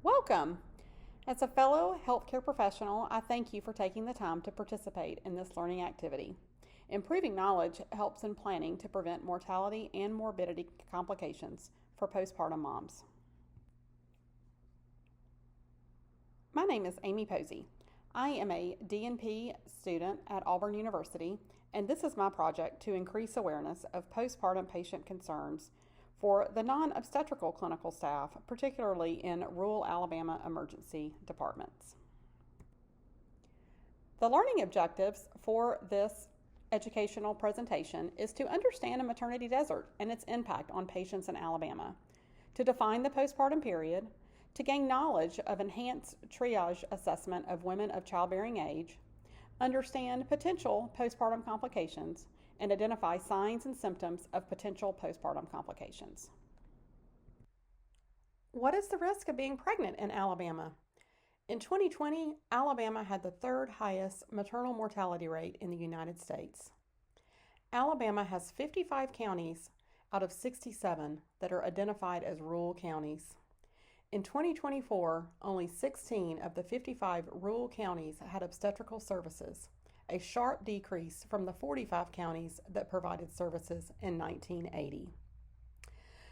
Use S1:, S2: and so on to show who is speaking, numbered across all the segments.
S1: Welcome! As a fellow healthcare professional, I thank you for taking the time to participate in this learning activity. Improving knowledge helps in planning to prevent mortality and morbidity complications for postpartum moms. My name is Amy Posey. I am a D&P student at Auburn University, and this is my project to increase awareness of postpartum patient concerns for the non-obstetrical clinical staff, particularly in rural Alabama emergency departments. The learning objectives for this educational presentation is to understand a maternity desert and its impact on patients in Alabama, to define the postpartum period, to gain knowledge of enhanced triage assessment of women of childbearing age, understand potential postpartum complications, and identify signs and symptoms of potential postpartum complications. What is the risk of being pregnant in Alabama? In 2020, Alabama had the third highest maternal mortality rate in the United States. Alabama has 55 counties out of 67 that are identified as rural counties. In 2024, only 16 of the 55 rural counties had obstetrical services, a sharp decrease from the 45 counties that provided services in 1980.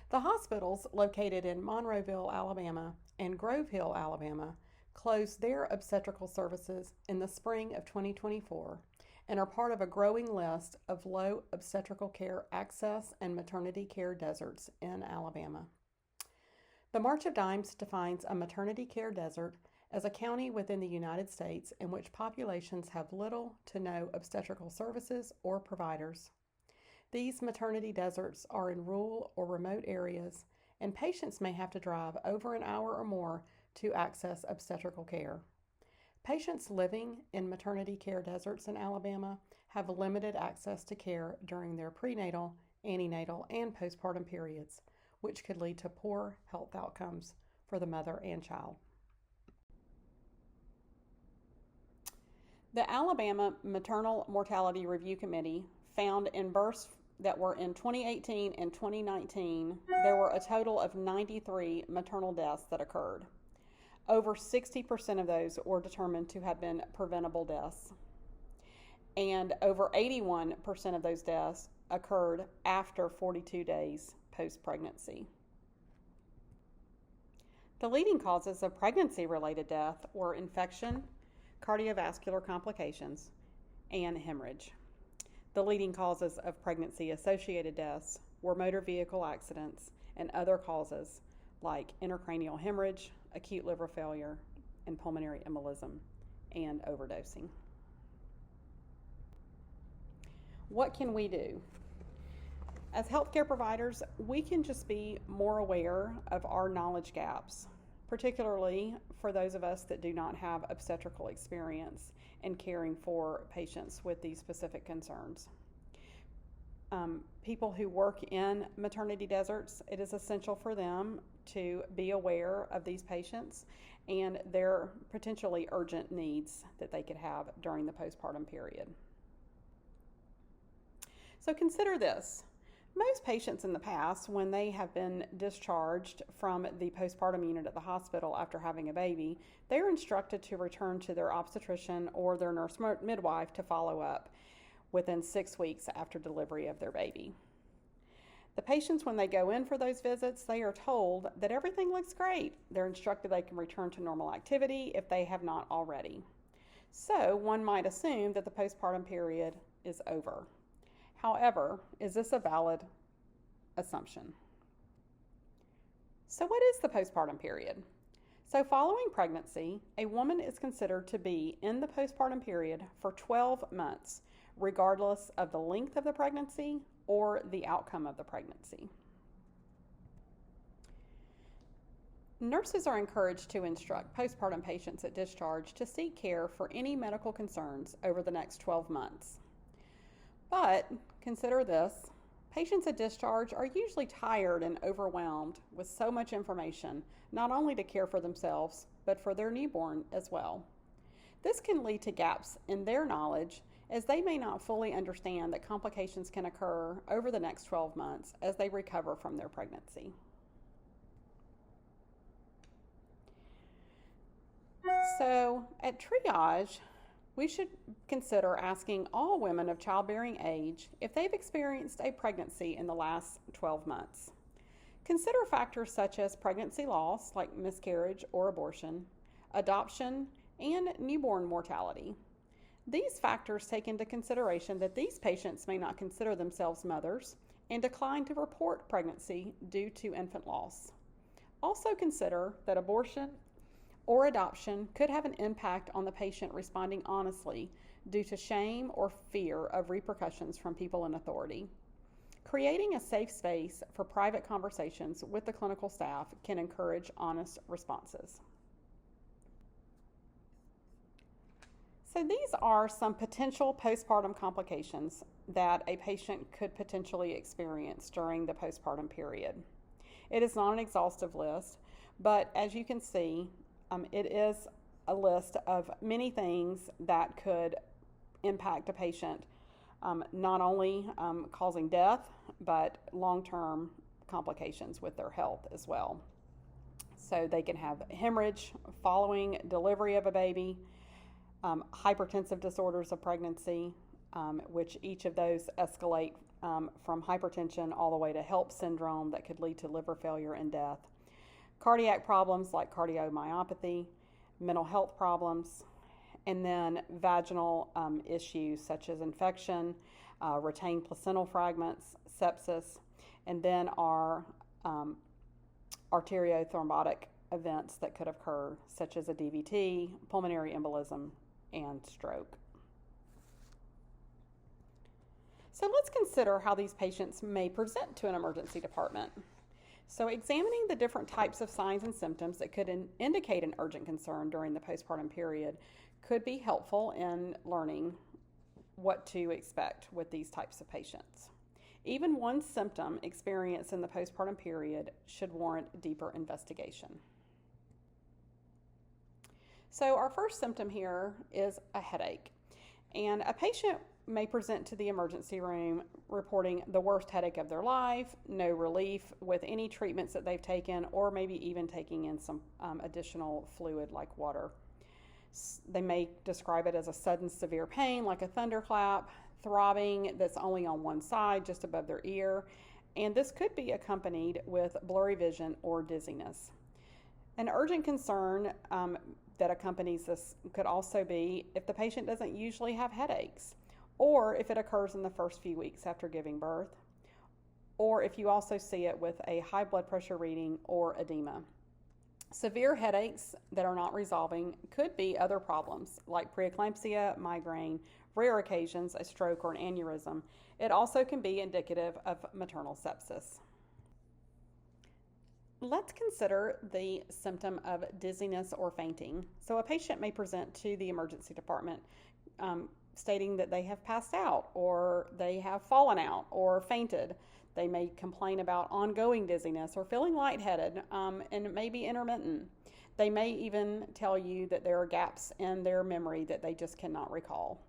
S1: The hospitals located in Monroeville, Alabama and Grove Hill, Alabama closed their obstetrical services in the spring of 2024 and are part of a growing list of low obstetrical care access and maternity care deserts in Alabama. The March of Dimes defines a maternity care desert as a county within the United States in which populations have little to no obstetrical services or providers. These maternity deserts are in rural or remote areas, and patients may have to drive over an hour or more to access obstetrical care. Patients living in maternity care deserts in Alabama have limited access to care during their prenatal, antenatal, and postpartum periods, which could lead to poor health outcomes for the mother and child. The Alabama Maternal Mortality Review Committee found in births that were in 2018 and 2019, there were a total of 93 maternal deaths that occurred. Over 60% of those were determined to have been preventable deaths, and over 81% of those deaths occurred after 42 days post-pregnancy. The leading causes of pregnancy-related death were infection, cardiovascular complications, and hemorrhage. The leading causes of pregnancy-associated deaths were motor vehicle accidents and other causes like intracranial hemorrhage, acute liver failure, and pulmonary embolism, and overdosing. What can we do? As healthcare providers, we can just be more aware of our knowledge gaps, particularly for those of us that do not have obstetrical experience in caring for patients with these specific concerns. People who work in maternity deserts, it is essential for them to be aware of these patients and their potentially urgent needs that they could have during the postpartum period. So consider this. Most patients in the past, when they have been discharged from the postpartum unit at the hospital after having a baby, they are instructed to return to their obstetrician or their nurse midwife to follow up within 6 weeks after delivery of their baby. The patients, when they go in for those visits, they are told that everything looks great. They're instructed they can return to normal activity if they have not already. So one might assume that the postpartum period is over. However, is this a valid assumption? So what is the postpartum period? So following pregnancy, a woman is considered to be in the postpartum period for 12 months, regardless of the length of the pregnancy or the outcome of the pregnancy. Nurses are encouraged to instruct postpartum patients at discharge to seek care for any medical concerns over the next 12 months. But consider this, patients at discharge are usually tired and overwhelmed with so much information, not only to care for themselves, but for their newborn as well. This can lead to gaps in their knowledge, as they may not fully understand that complications can occur over the next 12 months as they recover from their pregnancy. So at triage, we should consider asking all women of childbearing age if they've experienced a pregnancy in the last 12 months. Consider factors such as pregnancy loss, like miscarriage or abortion, adoption, and newborn mortality. These factors take into consideration that these patients may not consider themselves mothers and decline to report pregnancy due to infant loss. Also consider that abortion or adoption could have an impact on the patient responding honestly due to shame or fear of repercussions from people in authority. Creating a safe space for private conversations with the clinical staff can encourage honest responses. So these are some potential postpartum complications that a patient could potentially experience during the postpartum period. It is not an exhaustive list, but as you can see, it is a list of many things that could impact a patient, not only causing death, but long-term complications with their health as well. So they can have hemorrhage following delivery of a baby, hypertensive disorders of pregnancy, which each of those escalate from hypertension all the way to HELLP syndrome that could lead to liver failure and death. Cardiac problems like cardiomyopathy, mental health problems, and then vaginal issues such as infection, retained placental fragments, sepsis, and then our arteriothrombotic events that could occur, such as a DVT, pulmonary embolism, and stroke. So let's consider how these patients may present to an emergency department. So examining the different types of signs and symptoms that could indicate an urgent concern during the postpartum period could be helpful in learning what to expect with these types of patients. Even one symptom experienced in the postpartum period should warrant deeper investigation. So our first symptom here is a headache, and a patient may present to the emergency room reporting the worst headache of their life, no relief with any treatments that they've taken, or maybe even taking in some additional fluid like water. They may describe it as a sudden severe pain like a thunderclap, throbbing that's only on one side just above their ear, and this could be accompanied with blurry vision or dizziness. An urgent concern that accompanies this could also be if the patient doesn't usually have headaches, or if it occurs in the first few weeks after giving birth, or if you also see it with a high blood pressure reading or edema. Severe headaches that are not resolving could be other problems like preeclampsia, migraine, rare occasions, a stroke or an aneurysm. It also can be indicative of maternal sepsis. Let's consider the symptom of dizziness or fainting. So a patient may present to the emergency department stating that they have passed out, or they have fallen out, or fainted. They may complain about ongoing dizziness or feeling lightheaded, and it may be intermittent. They may even tell you that there are gaps in their memory that they just cannot recall.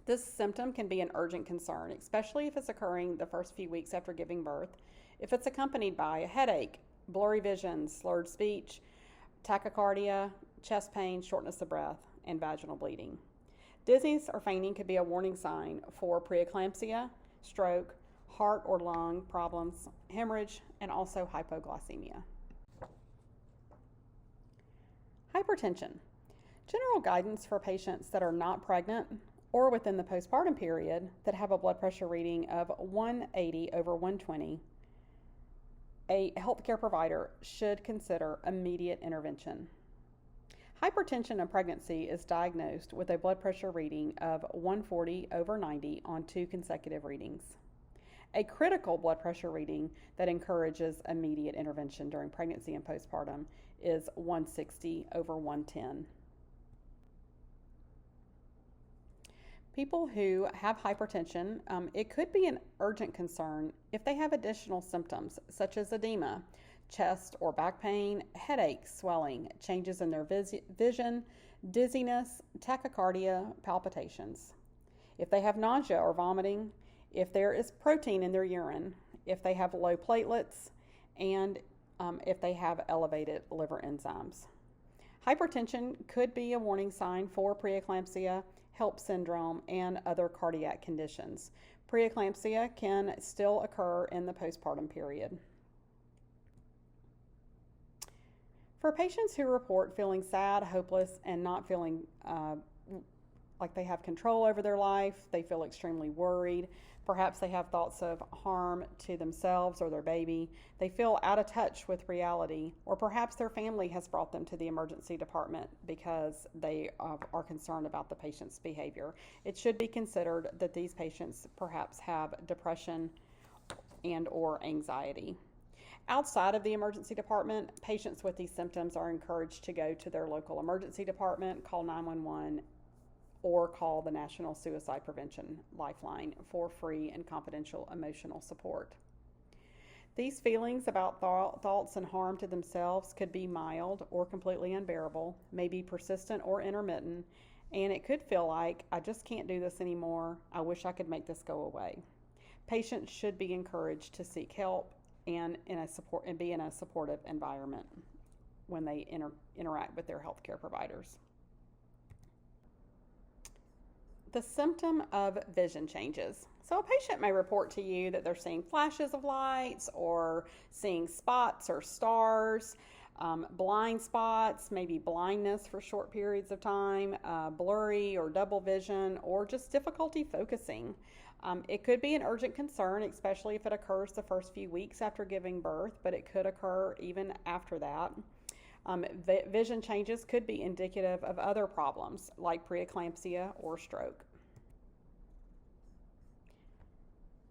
S1: This symptom can be an urgent concern, especially if it's occurring the first few weeks after giving birth, if it's accompanied by a headache, blurry vision, slurred speech, tachycardia, chest pain, shortness of breath, and vaginal bleeding. Dizziness or fainting could be a warning sign for preeclampsia, stroke, heart or lung problems, hemorrhage, and also hypoglycemia. Hypertension. General guidance for patients that are not pregnant or within the postpartum period that have a blood pressure reading of 180/120, a healthcare provider should consider immediate intervention. Hypertension in pregnancy is diagnosed with a blood pressure reading of 140/90 on 2 consecutive readings. A critical blood pressure reading that encourages immediate intervention during pregnancy and postpartum is 160/110. People who have hypertension, it could be an urgent concern if they have additional symptoms such as edema, chest or back pain, headaches, swelling, changes in their vision, dizziness, tachycardia, palpitations. If they have nausea or vomiting, if there is protein in their urine, if they have low platelets, and if they have elevated liver enzymes. Hypertension could be a warning sign for preeclampsia, HELP syndrome, and other cardiac conditions. Preeclampsia can still occur in the postpartum period. For patients who report feeling sad, hopeless, and not feeling like they have control over their life, they feel extremely worried, perhaps they have thoughts of harm to themselves or their baby, they feel out of touch with reality, or perhaps their family has brought them to the emergency department because they are concerned about the patient's behavior. It should be considered that these patients perhaps have depression and or anxiety. Outside of the emergency department, patients with these symptoms are encouraged to go to their local emergency department, call 911, or call the National Suicide Prevention Lifeline for free and confidential emotional support. These feelings about thoughts and harm to themselves could be mild or completely unbearable, may be persistent or intermittent, and it could feel like, I just can't do this anymore, I wish I could make this go away. Patients should be encouraged to seek help and be in a supportive environment when they interact with their healthcare providers. The symptom of vision changes. So a patient may report to you that they're seeing flashes of lights or seeing spots or stars, blind spots, maybe blindness for short periods of time, blurry or double vision, or just difficulty focusing. It could be an urgent concern, especially if it occurs the first few weeks after giving birth, but it could occur even after that. Vision changes could be indicative of other problems like preeclampsia or stroke.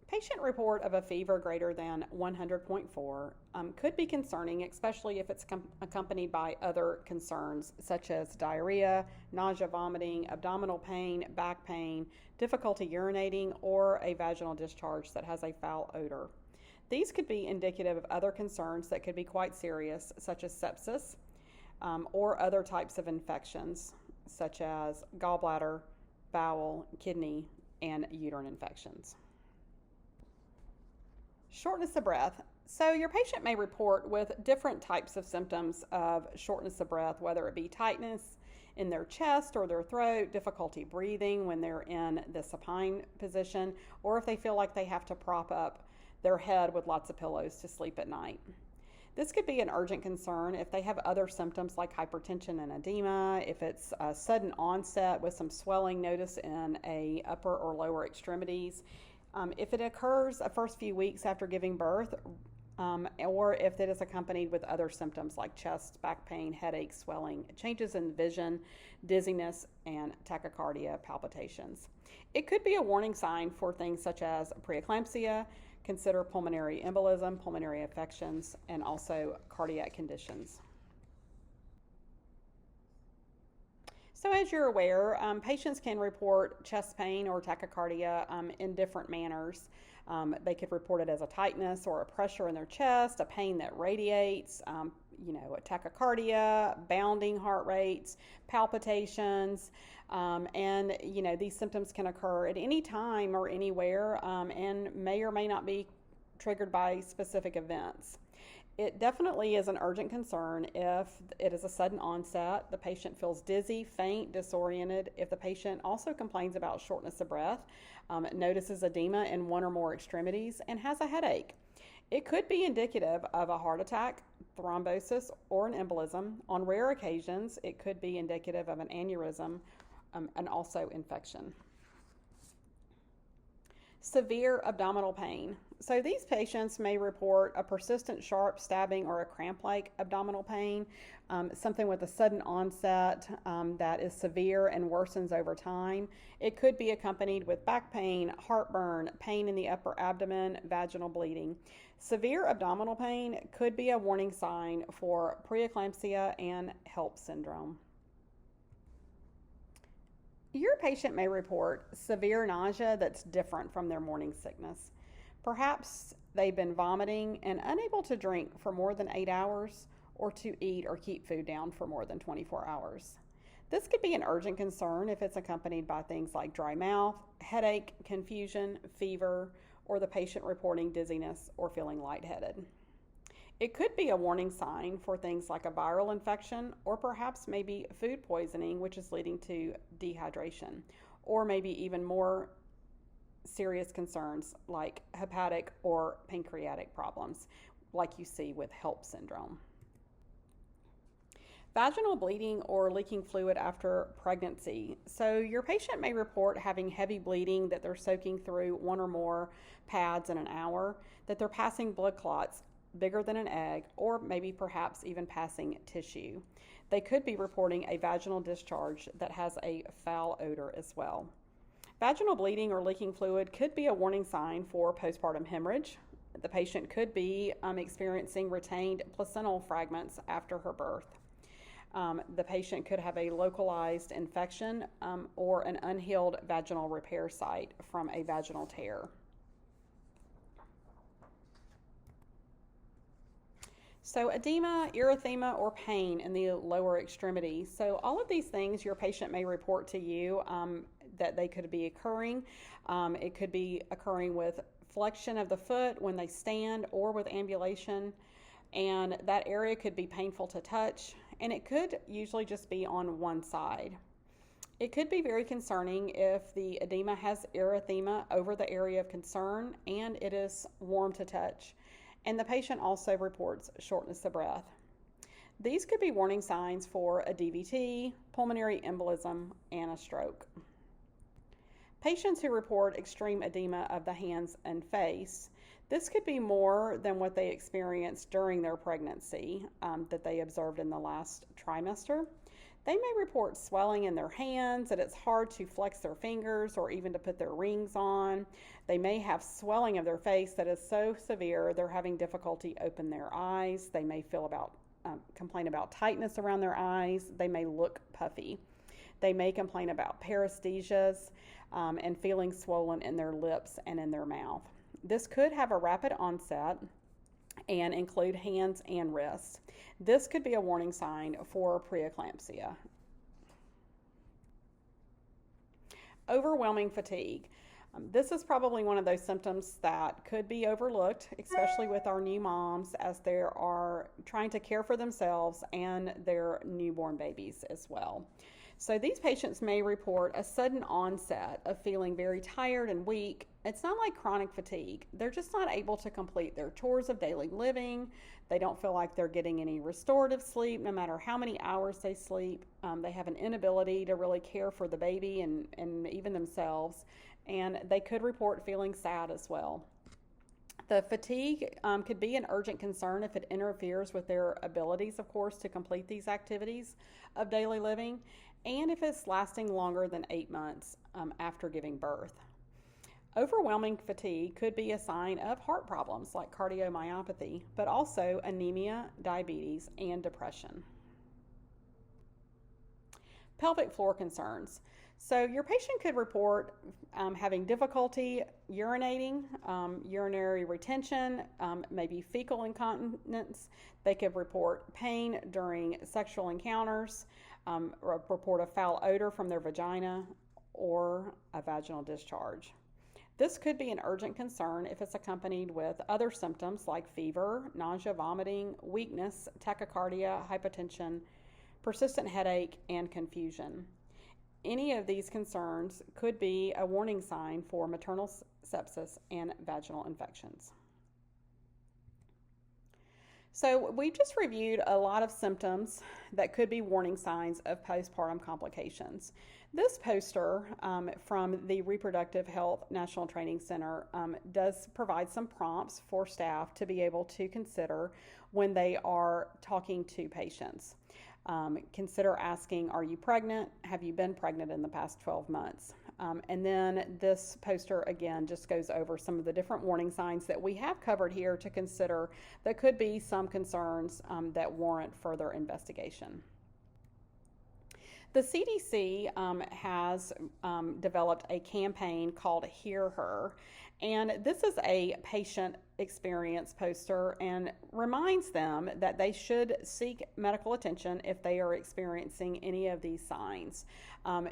S1: Patient report of a fever greater than 100.4 could be concerning, especially if it's accompanied by other concerns such as diarrhea, nausea, vomiting, abdominal pain, back pain, difficulty urinating, or a vaginal discharge that has a foul odor. These could be indicative of other concerns that could be quite serious, such as sepsis or other types of infections, such as gallbladder, bowel, kidney, and uterine infections. Shortness of breath. So your patient may report with different types of symptoms of shortness of breath, whether it be tightness in their chest or their throat, difficulty breathing when they're in the supine position, or if they feel like they have to prop up their head with lots of pillows to sleep at night. This could be an urgent concern if they have other symptoms like hypertension and edema, if it's a sudden onset with some swelling noticed in a upper or lower extremities, if it occurs the first few weeks after giving birth, or if it is accompanied with other symptoms like chest, back pain, headache, swelling, changes in vision, dizziness, and tachycardia, palpitations. It could be a warning sign for things such as preeclampsia. Consider pulmonary embolism, pulmonary affections, and also cardiac conditions. So as you're aware, patients can report chest pain or tachycardia in different manners. They could report it as a tightness or a pressure in their chest, a pain that radiates, a tachycardia, bounding heart rates, palpitations, and these symptoms can occur at any time or anywhere and may or may not be triggered by specific events. It definitely is an urgent concern if it is a sudden onset, the patient feels dizzy, faint, disoriented, if the patient also complains about shortness of breath, notices edema in one or more extremities, and has a headache. It could be indicative of a heart attack, thrombosis, or an embolism. On rare occasions, it could be indicative of an aneurysm and also infection. Severe abdominal pain. So these patients may report a persistent sharp stabbing or a cramp-like abdominal pain, something with a sudden onset that is severe and worsens over time. It could be accompanied with back pain, heartburn, pain in the upper abdomen, vaginal bleeding. Severe abdominal pain could be a warning sign for preeclampsia and HELP syndrome. Your patient may report severe nausea that's different from their morning sickness. Perhaps they've been vomiting and unable to drink for more than 8 hours or to eat or keep food down for more than 24 hours. This could be an urgent concern if it's accompanied by things like dry mouth, headache, confusion, fever, or the patient reporting dizziness or feeling lightheaded. It could be a warning sign for things like a viral infection or perhaps maybe food poisoning, which is leading to dehydration, or maybe even more serious concerns like hepatic or pancreatic problems, like you see with HELLP syndrome. Vaginal bleeding or leaking fluid after pregnancy. So your patient may report having heavy bleeding, that they're soaking through one or more pads in an hour, that they're passing blood clots bigger than an egg, or maybe perhaps even passing tissue. They could be reporting a vaginal discharge that has a foul odor as well. Vaginal bleeding or leaking fluid could be a warning sign for postpartum hemorrhage. The patient could be experiencing retained placental fragments after her birth. The patient could have a localized infection or an unhealed vaginal repair site from a vaginal tear. So edema, erythema, or pain in the lower extremities. So all of these things your patient may report to you that they could be occurring. It could be occurring with flexion of the foot when they stand or with ambulation, and that area could be painful to touch, and it could usually just be on one side. It could be very concerning if the edema has erythema over the area of concern and it is warm to touch. And the patient also reports shortness of breath. These could be warning signs for a DVT, pulmonary embolism, and a stroke. Patients who report extreme edema of the hands and face, this could be more than what they experienced during their pregnancy that they observed in the last trimester. They may report swelling in their hands, that it's hard to flex their fingers or even to put their rings on. They may have swelling of their face that is so severe they're having difficulty open their eyes. They may complain about tightness around their eyes. They may look puffy. They may complain about paresthesias and feeling swollen in their lips and in their mouth. This could have a rapid onset and include hands and wrists. This could be a warning sign for preeclampsia. Overwhelming fatigue. This is probably one of those symptoms that could be overlooked, especially with our new moms as they are trying to care for themselves and their newborn babies as well. So these patients may report a sudden onset of feeling very tired and weak. It's not like chronic fatigue. They're just not able to complete their chores of daily living. They don't feel like they're getting any restorative sleep, no matter how many hours they sleep. They have an inability to really care for the baby and even themselves. And they could report feeling sad as well. The fatigue could be an urgent concern if it interferes with their abilities, of course, to complete these activities of daily living, and if it's lasting longer than 8 months after giving birth. Overwhelming fatigue could be a sign of heart problems like cardiomyopathy, but also anemia, diabetes, and depression. Pelvic floor concerns. So your patient could report having difficulty urinating, urinary retention, maybe fecal incontinence. They could report pain during sexual encounters, report a foul odor from their vagina, or a vaginal discharge. This could be an urgent concern if it's accompanied with other symptoms like fever, nausea, vomiting, weakness, tachycardia, hypotension, persistent headache, and confusion. Any of these concerns could be a warning sign for maternal sepsis and vaginal infections. So we've just reviewed a lot of symptoms that could be warning signs of postpartum complications. This poster from the Reproductive Health National Training Center does provide some prompts for staff to be able to consider when they are talking to patients. Consider asking, are you pregnant? Have you been pregnant in the past 12 months? And then this poster again just goes over some of the different warning signs that we have covered here to consider that could be some concerns that warrant further investigation. The CDC has developed a campaign called Hear Her, and this is a patient experience poster and reminds them that they should seek medical attention if they are experiencing any of these signs.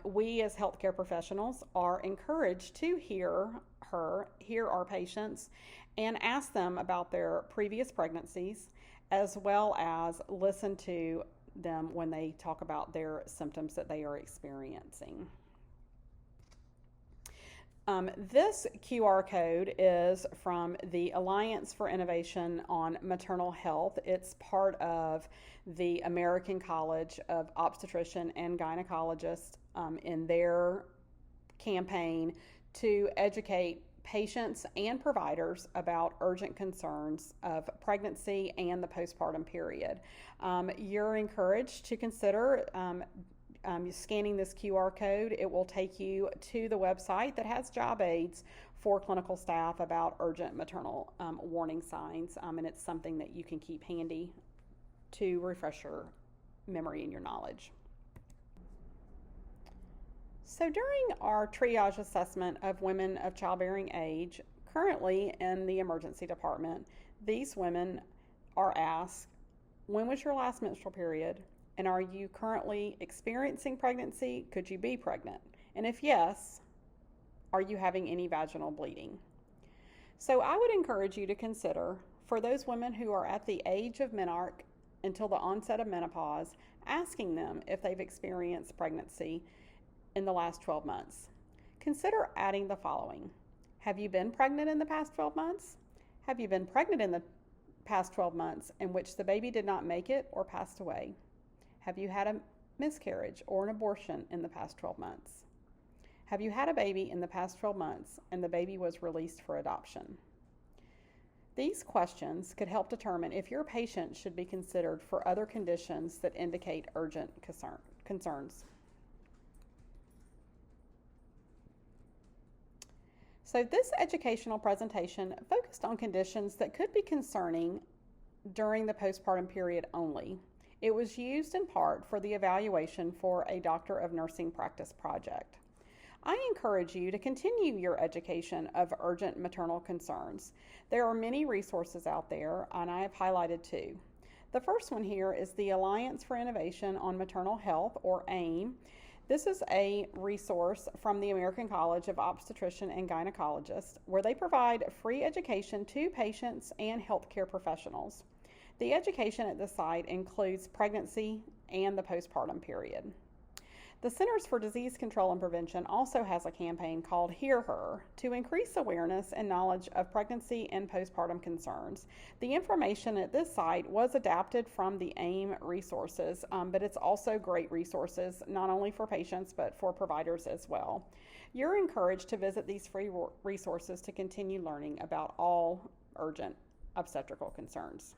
S1: We as healthcare professionals are encouraged to hear our patients and ask them about their previous pregnancies, as well as listen to them when they talk about their symptoms that they are experiencing. This QR code is from the Alliance for Innovation on Maternal Health. It's part of the American College of Obstetrician and Gynecologists in their campaign to educate patients and providers about urgent concerns of pregnancy and the postpartum period. You're encouraged to consider scanning this QR code. It will take you to the website that has job aids for clinical staff about urgent maternal warning signs, and it's something that you can keep handy to refresh your memory and your knowledge. So during our triage assessment of women of childbearing age, currently in the emergency department, these women are asked, when was your last menstrual period? And are you currently experiencing pregnancy? Could you be pregnant? And if yes, are you having any vaginal bleeding? So I would encourage you to consider, for those women who are at the age of menarche until the onset of menopause, asking them if they've experienced pregnancy in the last 12 months. Consider adding the following. Have you been pregnant in the past 12 months? Have you been pregnant in the past 12 months in which the baby did not make it or passed away? Have you had a miscarriage or an abortion in the past 12 months? Have you had a baby in the past 12 months and the baby was released for adoption? These questions could help determine if your patient should be considered for other conditions that indicate urgent concerns. So this educational presentation focused on conditions that could be concerning during the postpartum period only. It was used in part for the evaluation for a Doctor of Nursing Practice project. I encourage you to continue your education of urgent maternal concerns. There are many resources out there, and I have highlighted two. The first one here is the Alliance for Innovation on Maternal Health, or AIM. This is a resource from the American College of Obstetrician and Gynecologists where they provide free education to patients and healthcare professionals. The education at the site includes pregnancy and the postpartum period. The Centers for Disease Control and Prevention also has a campaign called Hear Her to increase awareness and knowledge of pregnancy and postpartum concerns. The information at this site was adapted from the AIM resources, but it's also great resources not only for patients but for providers as well. You're encouraged to visit these free resources to continue learning about all urgent obstetrical concerns.